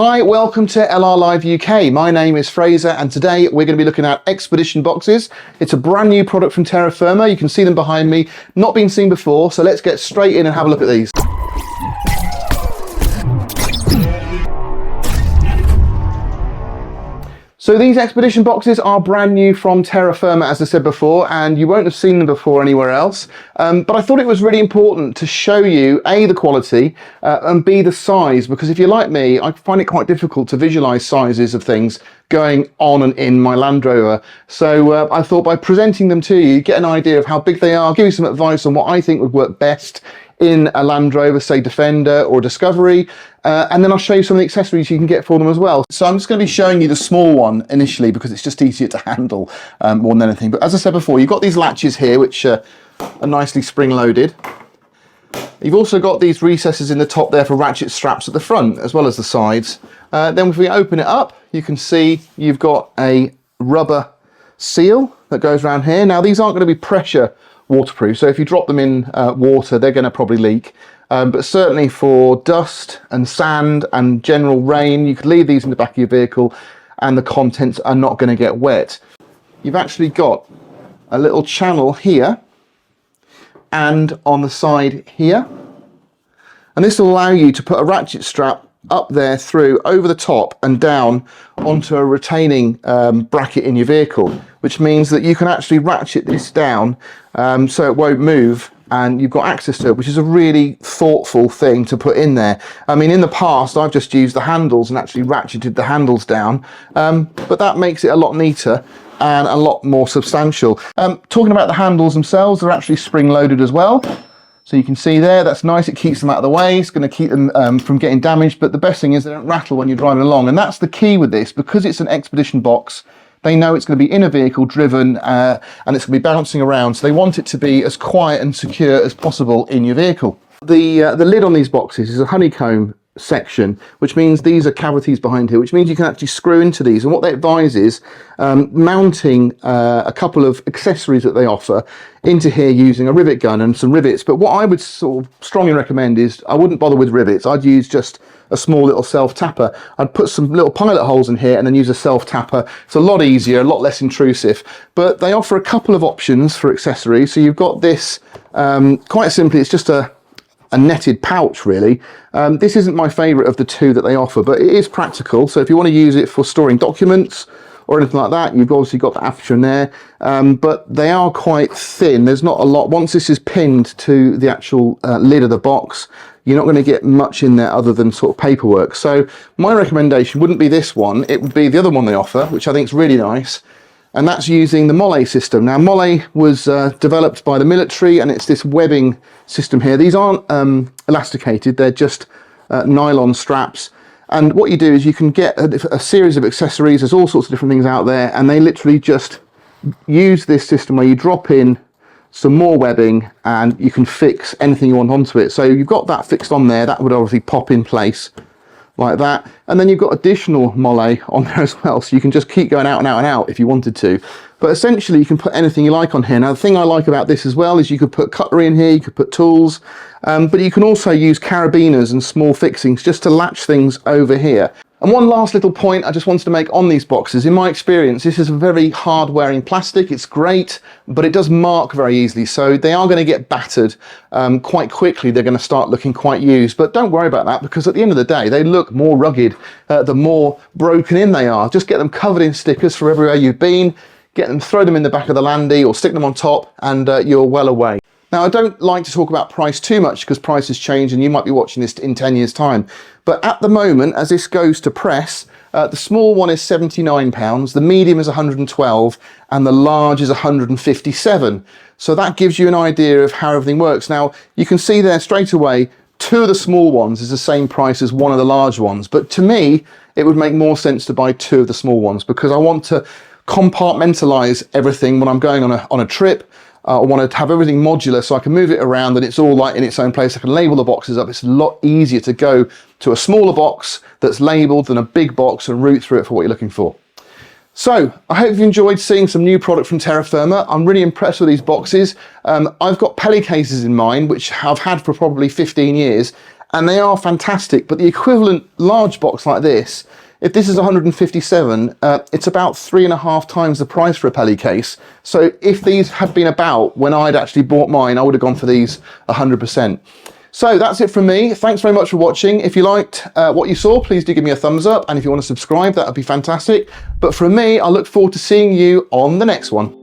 Hi, welcome to LR Live UK. My name is Fraser and today we're going to be looking at Expedition boxes. It's a brand new product from Terrafirma. You can see them behind me, not been seen before, so let's get straight in and have a look at these. So these Expedition boxes are brand new from Terrafirma, as I said before, and you won't have seen them before anywhere else. But I thought it was really important to show you A, the quality, and B, the size, because if you're like me, I find it quite difficult to visualize sizes of things going on and in my Land Rover. So I thought by presenting them to you, get an idea of how big they are, give you some advice on what I think would work best in a Land Rover, say Defender or Discovery, and then I'll show you some of the accessories you can get for them as well. So I'm just going to be showing you the small one initially because it's just easier to handle more than anything. But as I said before, you've got these latches here which are nicely spring-loaded. You've also got these recesses in the top there for ratchet straps at the front as well as the sides. Then if we open it up, you can see you've got a rubber seal that goes around here. Now these aren't going to be pressure waterproof, so if you drop them in water they're going to probably leak, but certainly for dust and sand and general rain you could leave these in the back of your vehicle and the contents are not going to get wet. You've actually got a little channel here and on the side here, and this will allow you to put a ratchet strap up there through over the top and down onto a retaining bracket in your vehicle, which means that you can actually ratchet this down so it won't move and you've got access to it, which is a really thoughtful thing to put in there. I mean, in the past I've just used the handles and actually ratcheted the handles down, but that makes it a lot neater and a lot more substantial. Talking about the handles themselves, they're actually spring loaded as well. So you can see there, that's nice, it keeps them out of the way, it's going to keep them from getting damaged, but the best thing is they don't rattle when you're driving along, and that's the key with this. Because it's an Expedition box, they know it's going to be in a vehicle driven and it's going to be bouncing around, so they want it to be as quiet and secure as possible in your vehicle. The lid on these boxes is a honeycomb section, which means these are cavities behind here, which means you can actually screw into these, and what they advise is mounting a couple of accessories that they offer into here using a rivet gun and some rivets. But what I would sort of strongly recommend is I wouldn't bother with rivets. I'd use just a small little self tapper. I'd put some little pilot holes in here and then use a self tapper. It's a lot easier, a lot less intrusive, but they offer a couple of options for accessories. So you've got this, quite simply, it's just a netted pouch really. This isn't my favourite of the two that they offer, but it is practical. So if you want to use it for storing documents or anything like that, you've obviously got the aperture in there, but they are quite thin. There's not a lot. Once this is pinned to the actual lid of the box, you're not going to get much in there other than sort of paperwork. So my recommendation wouldn't be this one, it would be the other one they offer, which I think is really nice, and that's using the Molle system. Now Molle was developed by the military, and it's this webbing system here. These aren't elasticated, they're just nylon straps. And what you do is you can get a series of accessories. There's all sorts of different things out there, and they literally just use this system where you drop in some more webbing and you can fix anything you want onto it. So you've got that fixed on there, that would obviously pop in place like that, and then you've got additional molle on there as well, so you can just keep going out and out and out if you wanted to. But essentially you can put anything you like on here. Now the thing I like about this as well is you could put cutlery in here, you could put tools, but you can also use carabiners and small fixings just to latch things over here. And one last little point I just wanted to make on these boxes. In my experience, this is a very hard wearing plastic. It's great, but it does mark very easily. So they are going to get battered quite quickly. They're going to start looking quite used, but don't worry about that, because at the end of the day, they look more rugged the more broken in they are. Just get them covered in stickers for everywhere you've been, get them, throw them in the back of the Landy or stick them on top, and you're well away. Now, I don't like to talk about price too much because prices change and you might be watching this in 10 years time. But at the moment, as this goes to press, the small one is £79, the medium is 112, and the large is 157. So that gives you an idea of how everything works. Now, you can see there straight away, two of the small ones is the same price as one of the large ones. But to me, it would make more sense to buy two of the small ones because I want to compartmentalize everything when I'm going on a trip. I want to have everything modular so I can move it around and it's all like in its own place. I can label the boxes up. It's a lot easier to go to a smaller box that's labeled than a big box and route through it for what you're looking for. So I hope you enjoyed seeing some new product from Terrafirma. I'm really impressed with these boxes. I've got Pelly cases in mind, which I've had for probably 15 years, and they are fantastic, but the equivalent large box like this, if this is 157, it's about 3.5 times the price for a Peli case. So if these had been about when I'd actually bought mine, I would have gone for these 100%. So that's it from me. Thanks very much for watching. If you liked what you saw, please do give me a thumbs up. And if you want to subscribe, that would be fantastic. But from me, I look forward to seeing you on the next one.